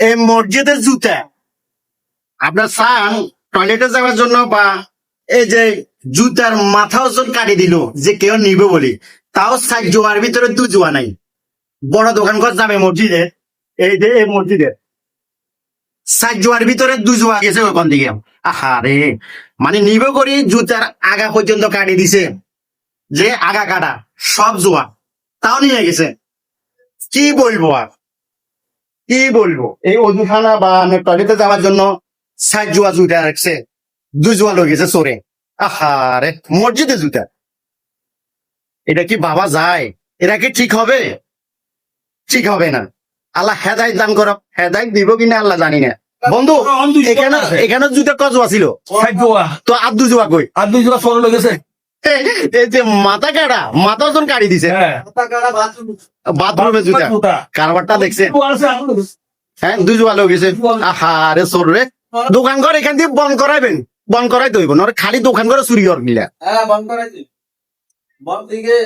এই মসজিদের জুতা আপনার চান টয়লেটে যাওয়ার জন্য বা এই যে জুতার মাথা ওজন কাটি দিল যে কেউ নিবে বলি, তাও সাইড জোয়ার ভিতরে দু জোয়া নাই। বড় দোকান ঘর যাবে মসজিদে, এই যে এই মসজিদে সাইড জোয়ার ভিতরে দু জোয়া গেছে ওখান দিকে। আহা রে, মানে নিবে করি জুতার আগা পর্যন্ত কাটি দিছে, যে আগা কাটা সব জোয়া, তাও নিয়ে গেছে। কি বলবো আর, কি বলবো, এই অজুখানা বা টয়লেটে যাওয়ার জন্য সাইড জোয়া জুতা রাখছে, দুই জোয়া লয়ে গেছে চোরে। আহারে, মসজিদে জুতা, এটা কি ভাবা যায়? এটা কি ঠিক হবে? ঠিক হবে না। আল্লাহ হেদায়েত দান করো, হেদায়েত দিব কিনা আল্লাহ জানি না। বন্ধু, এখানে এখানে জুতা কত জোয়া ছিল? তো আর দু জোয়া কই? এই যে মাথা কাটা, মাথা ওজন কাটি দিছে বাথরুমে জুতা, কারবারটা দেখছে। হ্যাঁ, দুই জোয়া লয়ে গেছে। আহারে চোর রে, দোকান ঘর এখান দিয়ে বন্ধ করাইবেন, বন্ধ করাই দইব, নরে খালি দোকান ঘরে চুরি কর নিলা। হ্যাঁ, বন্ধ করাইছি। বন্ধ থেকে